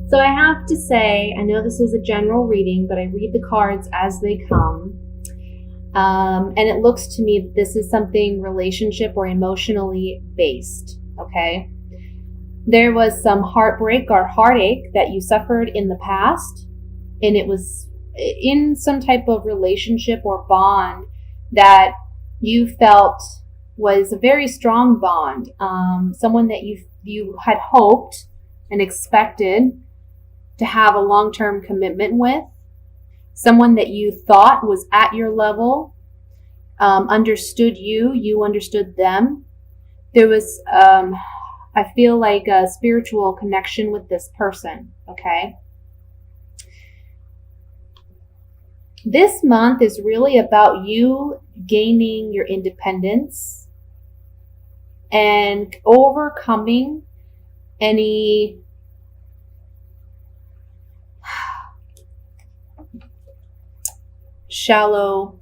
So I have to say, I know this is a general reading, but I read the cards as they come. And it looks to me that this is something relationship or emotionally based, okay? There was some heartbreak or heartache that you suffered in the past, and it was in some type of relationship or bond that you felt was a very strong bond, someone that you had hoped and expected to have a long-term commitment with, someone that you thought was at your level, understood you understood them. There was, I feel like a spiritual connection with this person, okay? This month is really about you gaining your independence and overcoming any shallow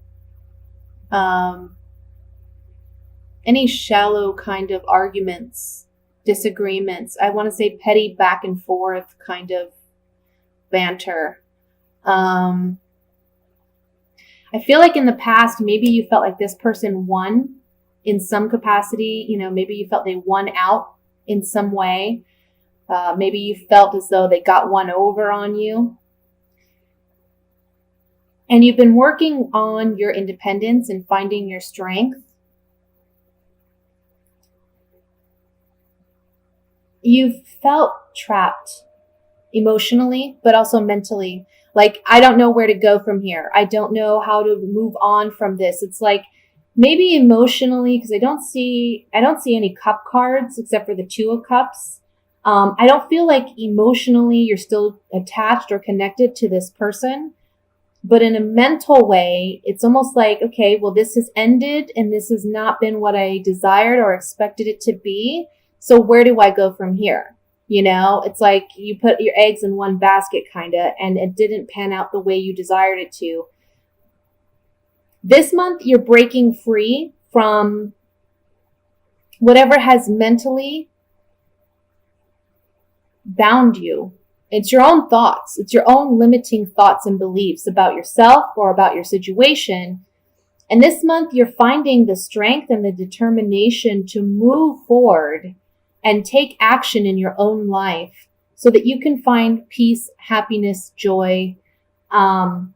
kind of arguments, disagreements. I want to say petty back and forth kind of banter. I feel like in the past, maybe you felt like this person won in some capacity. You know, maybe you felt they won out in some way. Maybe you felt as though they got one over on you. And you've been working on your independence and finding your strength. You've felt trapped emotionally, but also mentally. Like, I don't know where to go from here. I don't know how to move on from this. It's like maybe emotionally, because I don't see any cup cards except for the Two of Cups. I don't feel like emotionally you're still attached or connected to this person. But in a mental way, it's almost like, okay, well, this has ended and this has not been what I desired or expected it to be. So where do I go from here? You know, it's like you put your eggs in one basket kind of, and it didn't pan out the way you desired it to. This month, you're breaking free from whatever has mentally bound you. It's your own thoughts. It's your own limiting thoughts and beliefs about yourself or about your situation. And this month, you're finding the strength and the determination to move forward and take action in your own life so that you can find peace, happiness, joy, and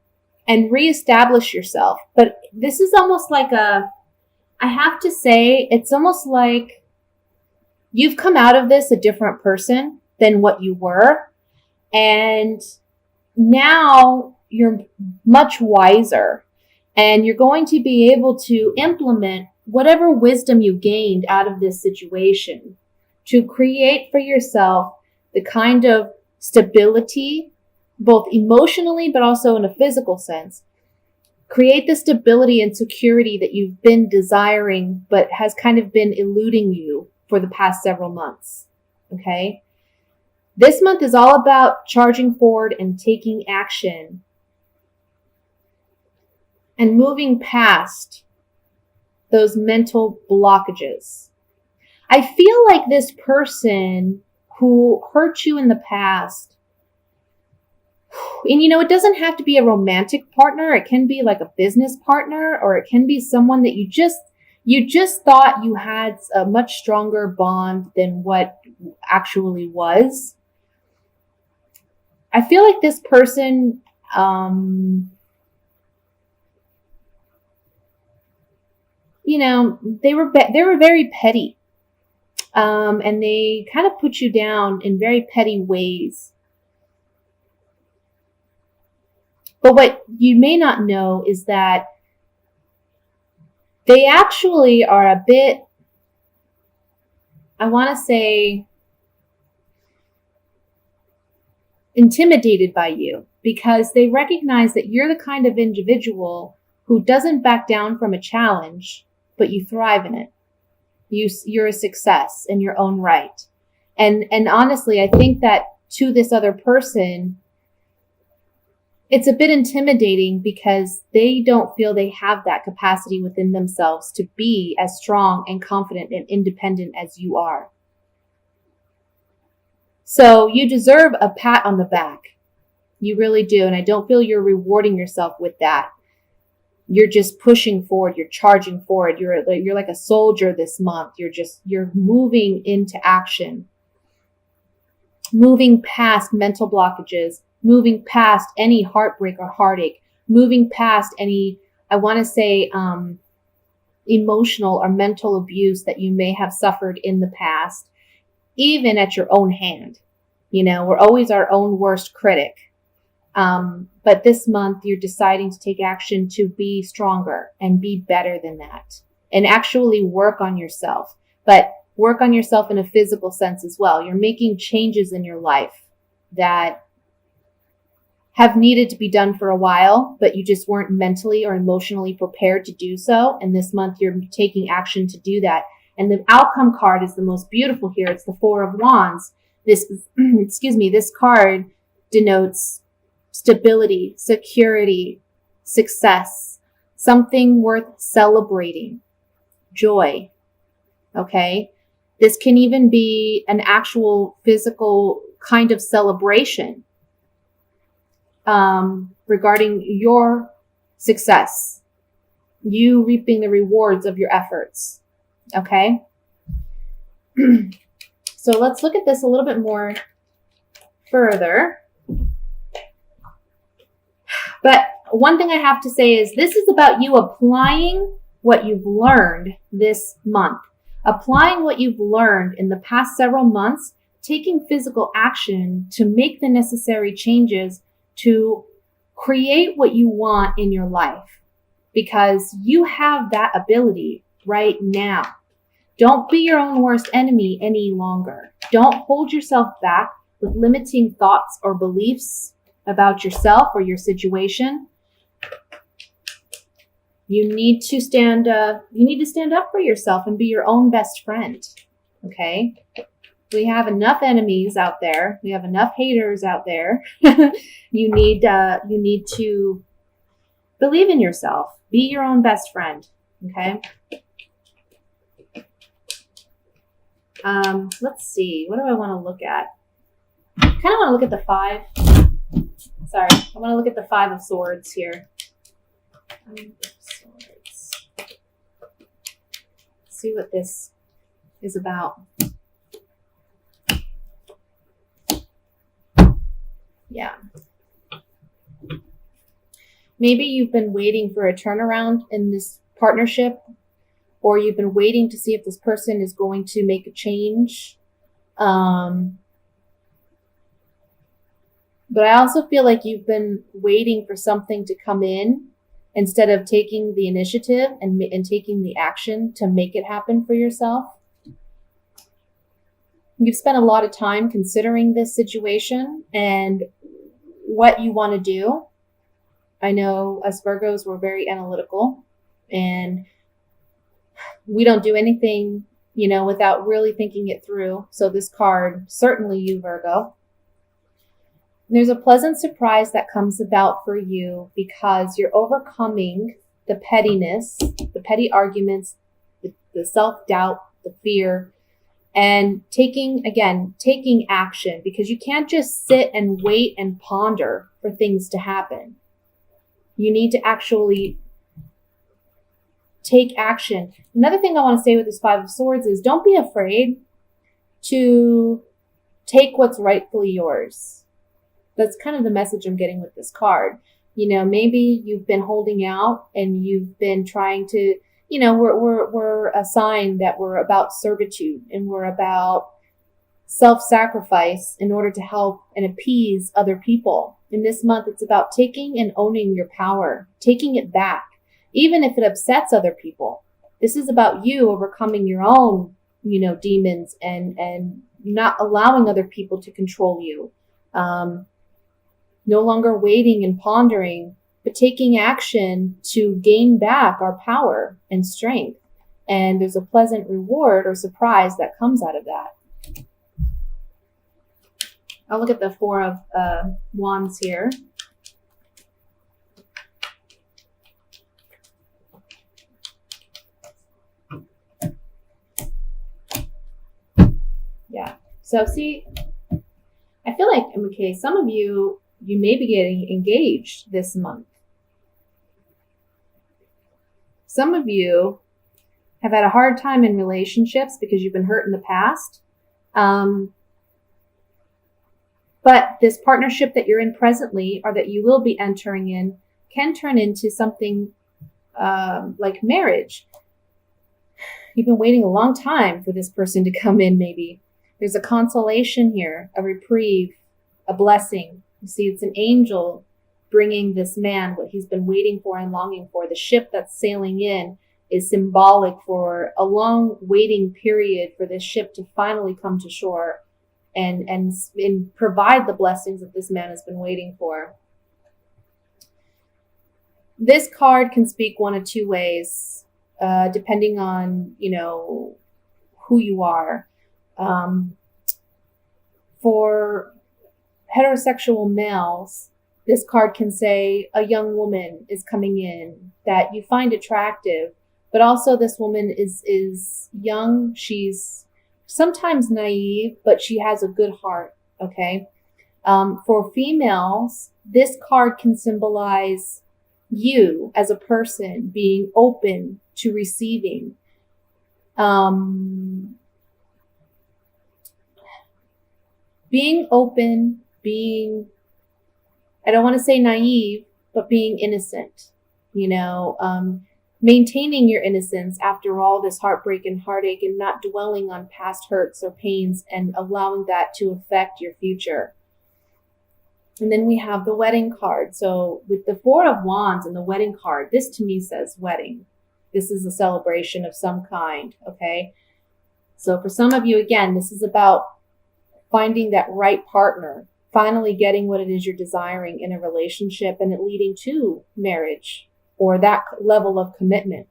reestablish yourself. But this is almost like I have to say, it's almost like you've come out of this a different person than what you were. And now you're much wiser, and you're going to be able to implement whatever wisdom you gained out of this situation to create for yourself the kind of stability, both emotionally, but also in a physical sense. Create the stability and security that you've been desiring, but has kind of been eluding you for the past several months. Okay? This month is all about charging forward and taking action and moving past those mental blockages. I feel like this person who hurt you in the past, and you know, it doesn't have to be a romantic partner. It can be like a business partner, or it can be someone that you just thought you had a much stronger bond than what actually was. I feel like this person, you know, they were very petty, and they kind of put you down in very petty ways. But what you may not know is that they actually are a bit, I want to say, intimidated by you, because they recognize that you're the kind of individual who doesn't back down from a challenge, but you thrive in it. You're a success in your own right. And honestly, I think that to this other person, it's a bit intimidating because they don't feel they have that capacity within themselves to be as strong and confident and independent as you are. So you deserve a pat on the back. You really do. And I don't feel you're rewarding yourself with that. You're just pushing forward. You're charging forward. You're like a soldier this month. You're moving into action, moving past mental blockages, moving past any heartbreak or heartache, moving past any, I want to say, emotional or mental abuse that you may have suffered in the past, even at your own hand. We're always our own worst critic. But this month you're deciding to take action to be stronger and be better than that and actually work on yourself, but work on yourself in a physical sense as well. You're making changes in your life that have needed to be done for a while, but you just weren't mentally or emotionally prepared to do so. And this month you're taking action to do that. And the outcome card is the most beautiful here. It's the Four of Wands. This card denotes stability, security, success, something worth celebrating, joy. Okay. This can even be an actual physical kind of celebration regarding your success, you reaping the rewards of your efforts. Okay. So let's look at this a little bit more further. But one thing I have to say is this is about you applying what you've learned this month, applying what you've learned in the past several months, taking physical action to make the necessary changes to create what you want in your life, because you have that ability right now. Don't be your own worst enemy any longer. Don't hold yourself back with limiting thoughts or beliefs about yourself or your situation. You need to stand up for yourself and be your own best friend. Okay? We have enough enemies out there. We have enough haters out there. You need to believe in yourself. Be your own best friend. Okay? Let's see. What do I want to look at? I kind of want to look at the five. Sorry. I want to look at the Five of Swords here. See what this is about. Yeah. Maybe you've been waiting for a turnaround in this partnership, or you've been waiting to see if this person is going to make a change. But I also feel like you've been waiting for something to come in instead of taking the initiative and taking the action to make it happen for yourself. You've spent a lot of time considering this situation and what you want to do. I know us Virgos, we're very analytical and we don't do anything, without really thinking it through. So this card, certainly you, Virgo. There's a pleasant surprise that comes about for you because you're overcoming the pettiness, the petty arguments, the self-doubt, the fear, and taking action, because you can't just sit and wait and ponder for things to happen. You need to actually take action. Another thing I want to say with this Five of Swords is don't be afraid to take what's rightfully yours. That's kind of the message I'm getting with this card. Maybe you've been holding out and you've been trying to, we're a sign that we're about servitude and we're about self-sacrifice in order to help and appease other people. In this month, it's about taking and owning your power, taking it back, even if it upsets other people. This is about you overcoming your own, demons and not allowing other people to control you. No longer waiting and pondering, but taking action to gain back our power and strength. And there's a pleasant reward or surprise that comes out of that. I'll look at the Four of Wands here. Yeah. So see, I feel like, okay, some of you may be getting engaged this month. Some of you have had a hard time in relationships because you've been hurt in the past. But this partnership that you're in presently, or that you will be entering in, can turn into something like marriage. You've been waiting a long time for this person to come in, maybe. There's a consolation here, a reprieve, a blessing. You see, it's an angel bringing this man what he's been waiting for and longing for. The ship that's sailing in is symbolic for a long waiting period for this ship to finally come to shore and provide the blessings that this man has been waiting for. This card can speak one of two ways, depending on, who you are. For heterosexual males, this card can say a young woman is coming in that you find attractive, but also this woman is young. She's sometimes naive, but she has a good heart, okay? For females, this card can symbolize you as a person being open to receiving. Being open, I don't want to say naive, but being innocent, maintaining your innocence after all this heartbreak and heartache, and not dwelling on past hurts or pains and allowing that to affect your future. And then we have the wedding card. So with the Four of Wands and the wedding card, this to me says wedding. This is a celebration of some kind, okay? So for some of you, again, this is about finding that right partner, finally getting what it is you're desiring in a relationship, and it leading to marriage or that level of commitment.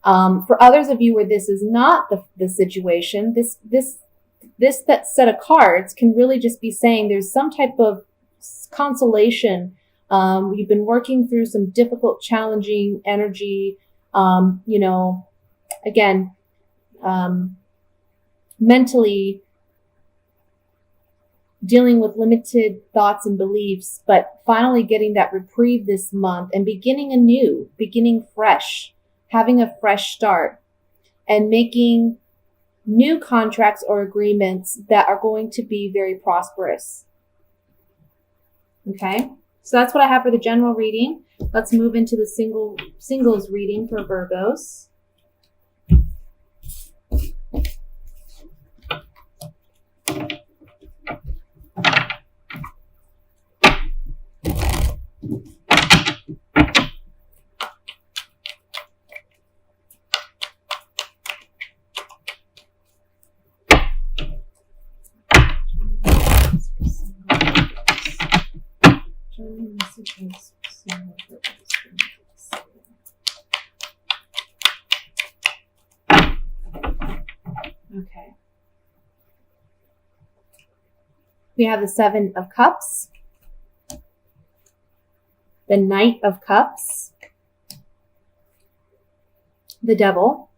For others of you where this is not the situation, that set of cards can really just be saying there's some type of consolation. You've been working through some difficult, challenging energy, mentally dealing with limited thoughts and beliefs, but finally getting that reprieve this month and beginning anew, beginning fresh, having a fresh start, and making new contracts or agreements that are going to be very prosperous. Okay, so that's what I have for the general reading. Let's move into the singles reading for Virgos. Okay. We have the Seven of Cups, the Knight of Cups, the Devil,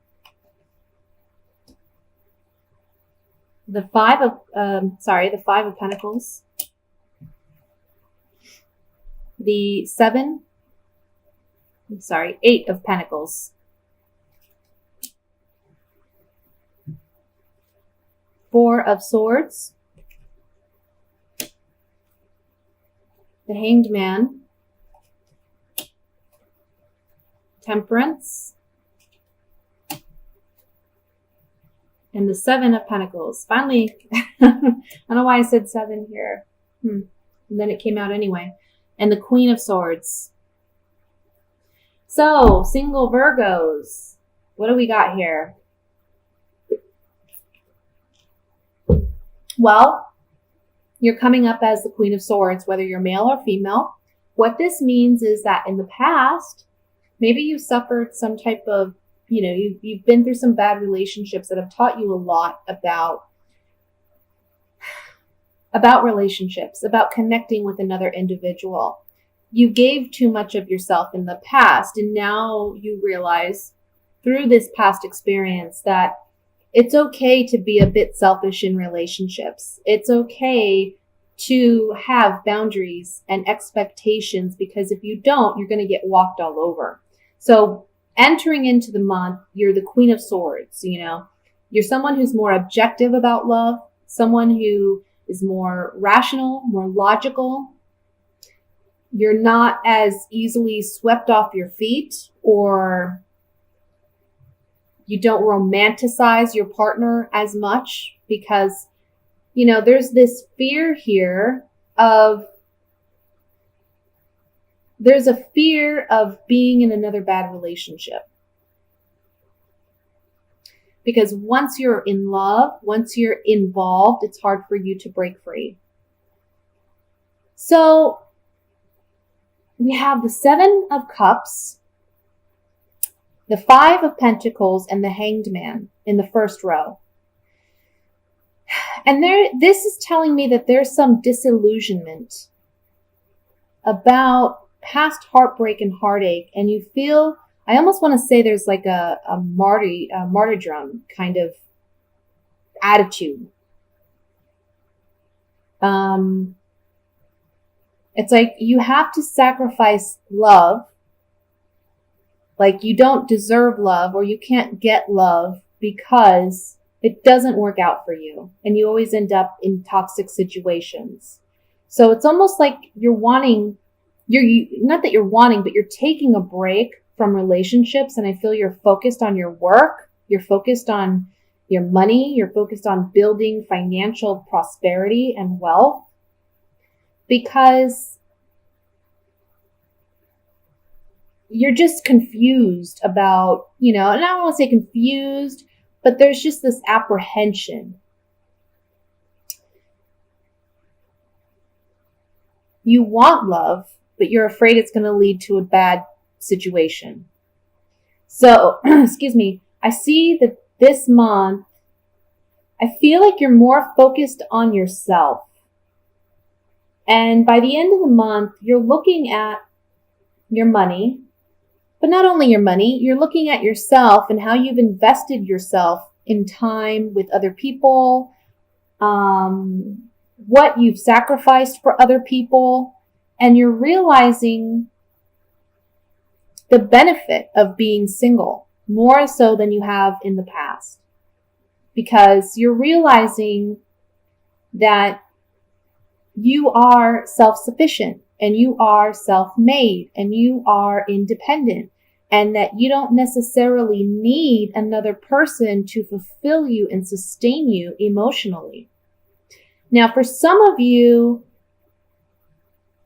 the Five of Pentacles, the Eight of Pentacles, Four of Swords, the Hanged Man, Temperance, and the Seven of Pentacles. Finally, I don't know why I said seven here. And then it came out anyway. And the Queen of Swords. So, single Virgos, what do we got here? Well, you're coming up as the Queen of Swords, whether you're male or female. What this means is that in the past, maybe you suffered some type of, you've been through some bad relationships that have taught you a lot about relationships, about connecting with another individual. You gave too much of yourself in the past, and now you realize through this past experience that it's okay to be a bit selfish in relationships. It's okay to have boundaries and expectations, because if you don't, you're going to get walked all over. So entering into the month, you're the Queen of Swords, You're someone who's more objective about love, someone who is more rational, more logical. You're not as easily swept off your feet, or you don't romanticize your partner as much, because, there's this fear here there's a fear of being in another bad relationship. Because once you're in love, once you're involved, it's hard for you to break free. So we have the 7 of Cups, the 5 of Pentacles, and the Hanged Man in the first row. And this is telling me that there's some disillusionment about past heartbreak and heartache, and you feel, I almost want to say there's like a martyrdom kind of attitude. It's like you have to sacrifice love, like you don't deserve love, or you can't get love because it doesn't work out for you, and you always end up in toxic situations. So it's almost like not that you're wanting, but you're taking a break from relationships, and I feel you're focused on your work, you're focused on your money, you're focused on building financial prosperity and wealth, because you're just confused about, and I don't want to say confused, but there's just this apprehension. You want love, but you're afraid it's going to lead to a bad situation. So, excuse me, I see that this month, I feel like you're more focused on yourself. And by the end of the month, you're looking at your money, but not only your money, you're looking at yourself and how you've invested yourself in time with other people, what you've sacrificed for other people, and you're realizing the benefit of being single more so than you have in the past, because you're realizing that you are self-sufficient, and you are self-made, and you are independent, and that you don't necessarily need another person to fulfill you and sustain you emotionally. Now, for some of you,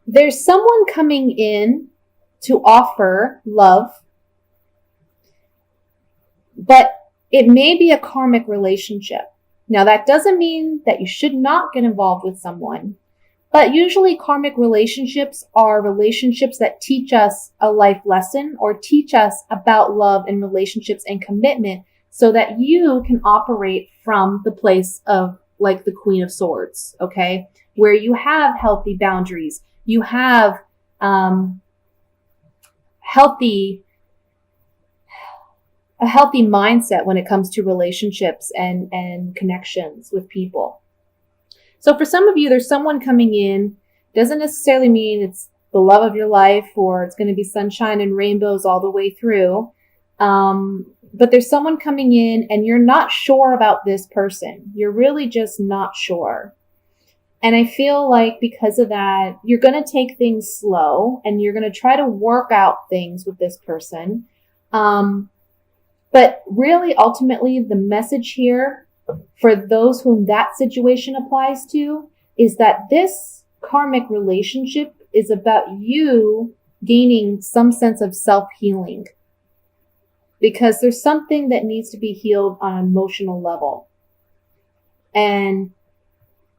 there's someone coming in to offer love, but it may be a karmic relationship. Now, that doesn't mean that you should not get involved with someone. But usually karmic relationships are relationships that teach us a life lesson, or teach us about love and relationships and commitment, so that you can operate from the place of like the Queen of Swords, okay? Where you have healthy boundaries, you have a healthy mindset when it comes to relationships and connections with people. So for some of you, there's someone coming in. Doesn't necessarily mean it's the love of your life, or it's going to be sunshine and rainbows all the way through. But there's someone coming in and you're not sure about this person. You're really just not sure. And I feel like because of that, you're going to take things slow and you're going to try to work out things with this person. But really, ultimately, the message here for those whom that situation applies to is that this karmic relationship is about you gaining some sense of self-healing, because there's something that needs to be healed on an emotional level. And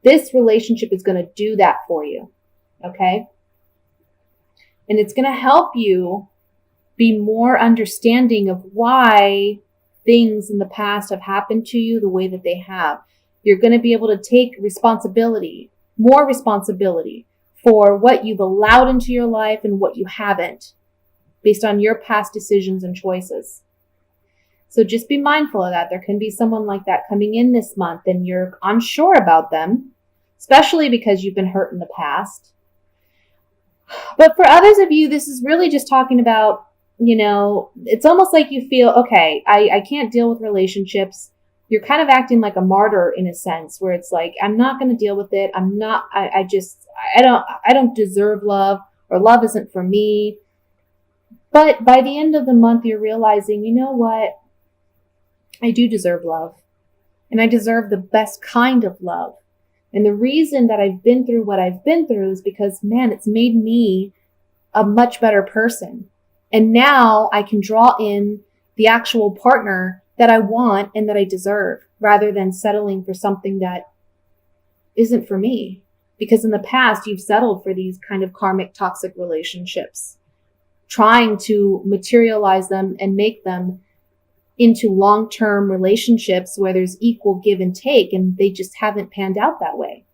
this relationship is going to do that for you. Okay? And it's going to help you be more understanding of why things in the past have happened to you the way that they have. You're going to be able to take responsibility, more responsibility for what you've allowed into your life and what you haven't, based on your past decisions and choices. So just be mindful of that. There can be someone like that coming in this month and you're unsure about them. especially because you've been hurt in the past. But for others of you, this is really just talking about, it's almost like you feel, okay, I can't deal with relationships. You're kind of acting like a martyr in a sense, where it's like, I'm not going to deal with it. I don't deserve love, or love isn't for me. But by the end of the month, you're realizing, you know what? I do deserve love, and I deserve the best kind of love. And the reason that I've been through what I've been through is because, man, it's made me a much better person. And now I can draw in the actual partner that I want and that I deserve, rather than settling for something that isn't for me. Because in the past, you've settled for these kind of karmic toxic relationships, trying to materialize them and make them into long-term relationships where there's equal give and take, and they just haven't panned out that way.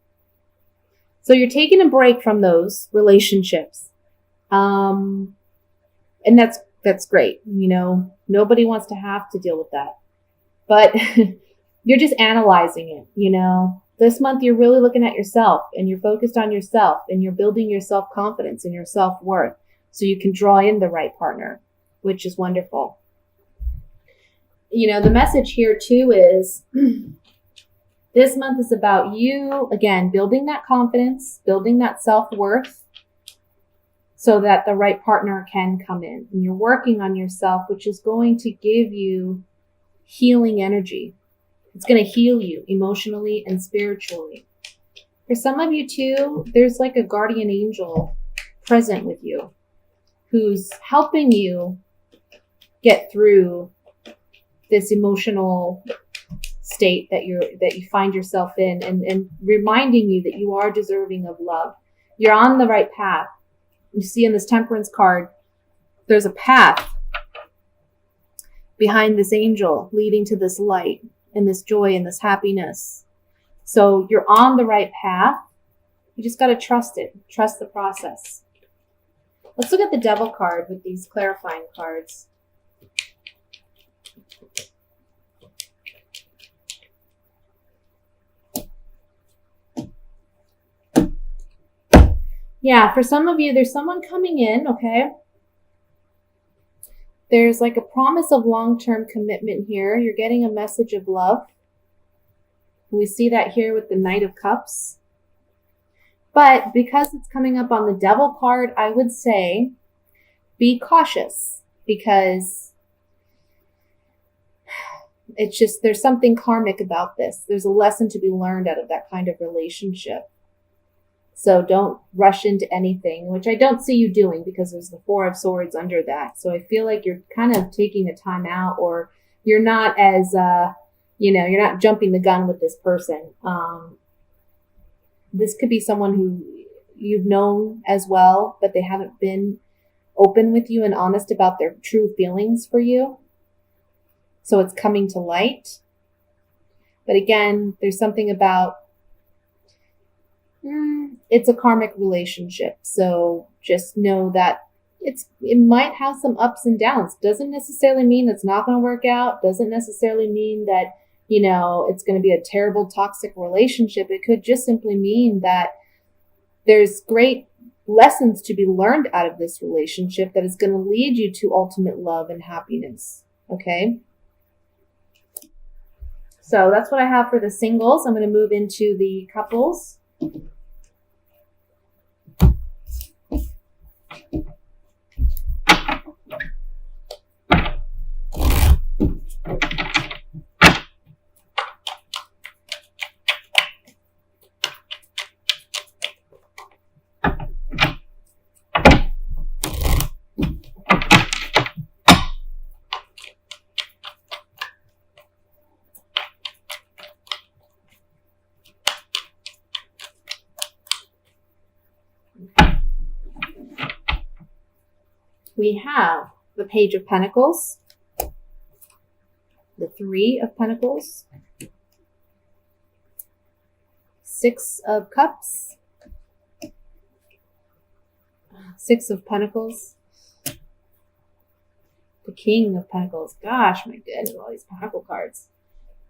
So you're taking a break from those relationships. And that's great. Nobody wants to have to deal with that, but you're just analyzing it. This month, you're really looking at yourself, and you're focused on yourself, and you're building your self-confidence and your self-worth so you can draw in the right partner, which is wonderful. The message here too is this month is about you, again, building that confidence, building that self-worth so that the right partner can come in. And you're working on yourself, which is going to give you healing energy. It's going to heal you emotionally and spiritually. For some of you too, there's like a guardian angel present with you who's helping you get through this emotional state that you find yourself in, and reminding you that you are deserving of love. You're on the right path. You see in this Temperance card, there's a path behind this angel leading to this light and this joy and this happiness. So you're on the right path. You just got to trust it. Trust the process. Let's look at the Devil card with these clarifying cards. Yeah, for some of you, there's someone coming in, okay? There's like a promise of long-term commitment here. You're getting a message of love. We see that here with the Knight of Cups. But because it's coming up on the Devil card, I would say be cautious, because it's just, there's something karmic about this. There's a lesson to be learned out of that kind of relationship. So don't rush into anything, which I don't see you doing, because there's the Four of Swords under that. So I feel like you're kind of taking a time out, or you're not as, you're not jumping the gun with this person. This could be someone who you've known as well, but they haven't been open with you and honest about their true feelings for you. So it's coming to light. But again, there's something about, it's a karmic relationship. So just know that it might have some ups and downs. Doesn't necessarily mean it's not going to work out. Doesn't necessarily mean that, it's going to be a terrible toxic relationship. It could just simply mean that there's great lessons to be learned out of this relationship that is going to lead you to ultimate love and happiness. Okay. So that's what I have for the singles. I'm going to move into the couples. We have the Page of Pentacles, the Three of Pentacles, Six of Cups, Six of Pentacles, the King of Pentacles. Gosh, my goodness, all these Pentacle cards.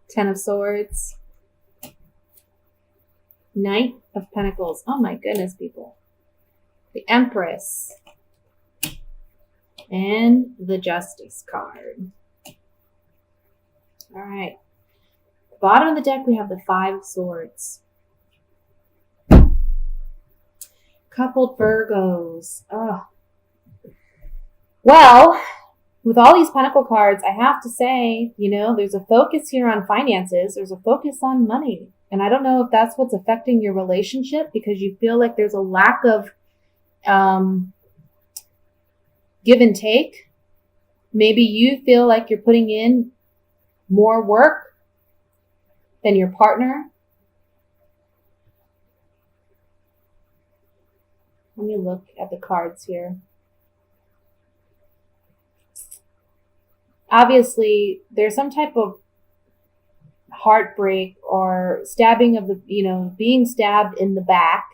Ten of Swords, Knight of Pentacles. Oh my goodness, people. The Empress. And the Justice card. All right. Bottom of the deck, we have the Five of Swords. Coupled Virgos. Oh. Well, with all these Pentacle cards, I have to say, there's a focus here on finances. There's a focus on money. And I don't know if that's what's affecting your relationship because you feel like there's a lack of give and take. Maybe you feel like you're putting in more work than your partner. Let me look at the cards here. Obviously, there's some type of heartbreak or stabbing of the, being stabbed in the back.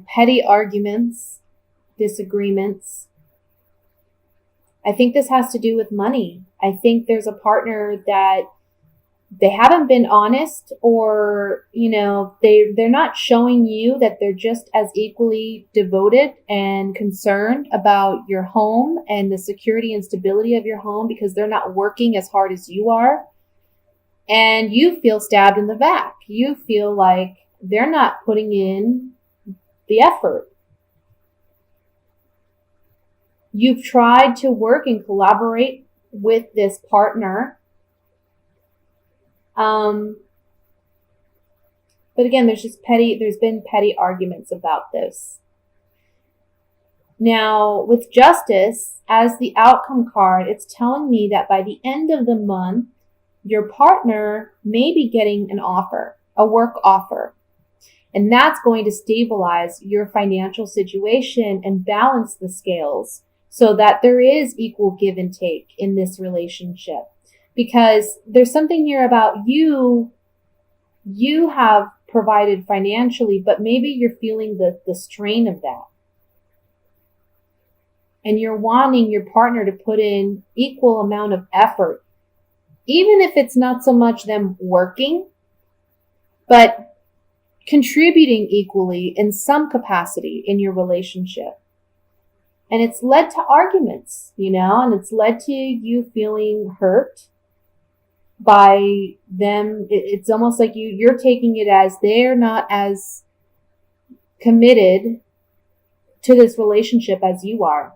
Petty arguments, disagreements. I think this has to do with money. I think there's a partner that they haven't been honest, or, they're not showing you that they're just as equally devoted and concerned about your home and the security and stability of your home because they're not working as hard as you are. And you feel stabbed in the back. You feel like they're not putting in the effort. You've tried to work and collaborate with this partner. But again, there's been petty arguments about this. Now, with Justice as the outcome card, it's telling me that by the end of the month, your partner may be getting an offer, a work offer. And that's going to stabilize your financial situation and balance the scales so that there is equal give and take in this relationship. Because there's something here about you have provided financially, but maybe you're feeling the strain of that. And you're wanting your partner to put in equal amount of effort, even if it's not so much them working, but contributing equally in some capacity in your relationship. And it's led to arguments, and it's led to you feeling hurt by them. It's almost like you're taking it as they're not as committed to this relationship as you are.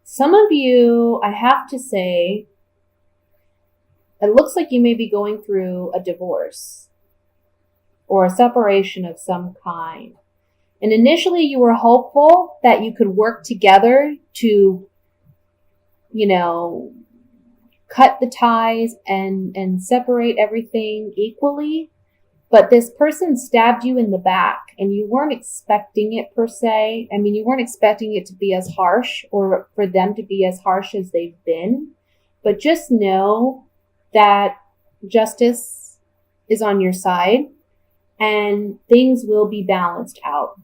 Some of you, I have to say, it looks like you may be going through a divorce or a separation of some kind. And initially you were hopeful that you could work together to, cut the ties and separate everything equally. But this person stabbed you in the back and you weren't expecting it per se. I mean, you weren't expecting it to be as harsh or for them to be as harsh as they've been. But just know that justice is on your side and things will be balanced out.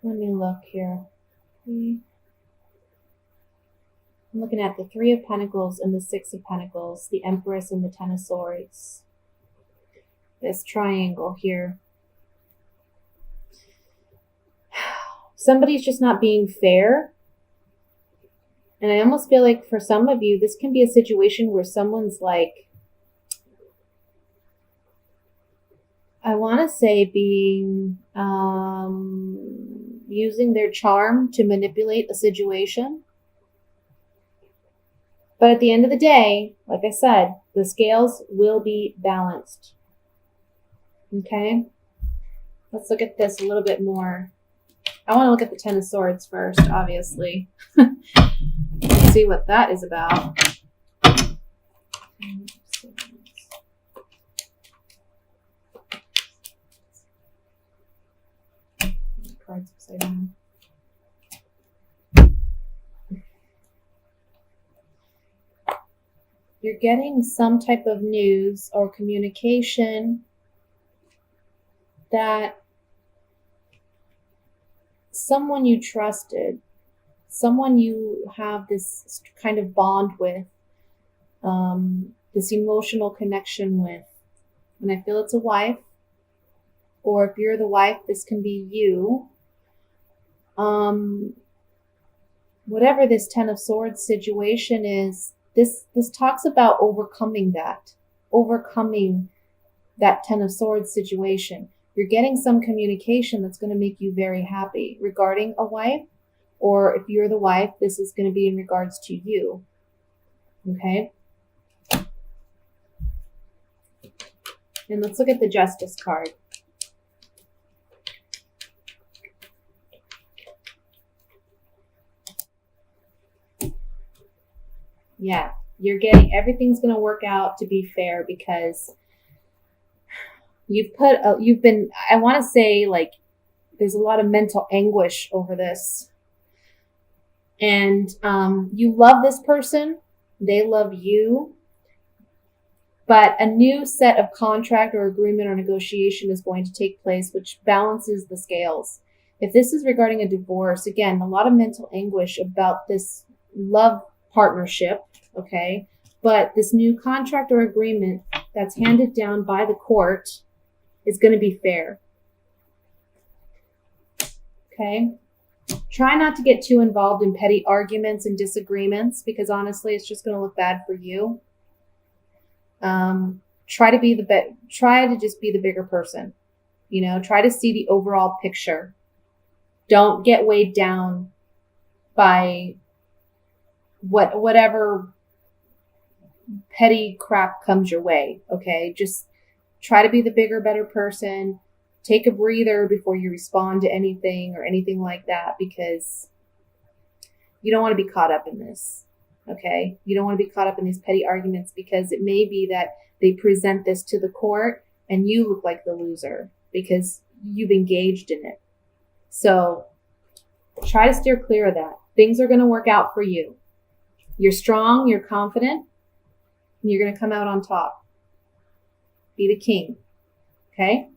Let me look here. I'm looking at the Three of Pentacles and the Six of Pentacles, the Empress and the Ten of Swords. This triangle here. Somebody's just not being fair. And I almost feel like for some of you, this can be a situation where someone's like, I want to say being, using their charm to manipulate a situation. But at the end of the day, like I said, the scales will be balanced. Okay? Let's look at this a little bit more. I want to look at the Ten of Swords first, obviously. Let's see what that is about. Cards upside down. you're getting some type of news or communication that someone you trusted, someone you have this kind of bond with, this emotional connection with, and I feel it's a wife, or if you're the wife, this can be you. Whatever this Ten of Swords situation is, this talks about overcoming that Ten of Swords situation. You're getting some communication that's going to make you very happy regarding a wife, or if you're the wife, this is going to be in regards to you. Okay? And let's look at the Justice card. Yeah, you're getting, everything's going to work out to be fair because you've been, I want to say, like, there's a lot of mental anguish over this. And you love this person. They love you. But a new set of contract or agreement or negotiation is going to take place, which balances the scales. If this is regarding a divorce, again, a lot of mental anguish about this love partnership, okay? But this new contract or agreement that's handed down by the court is going to be fair. Okay? Try not to get too involved in petty arguments and disagreements because honestly, it's just going to look bad for you. Try to just be the bigger person. You know, try to see the overall picture. Don't get weighed down by whatever petty crap comes your way. Okay, just try to be the bigger, better person. Take a breather before you respond to anything or anything like that because you don't want to be caught up in this. Okay, you don't want to be caught up in these petty arguments because it may be that they present this to the court and you look like the loser because you've engaged in it. So try to steer clear of that. Things are going to work out for you. You're strong, you're confident, and you're going to come out on top. Be the king. Okay?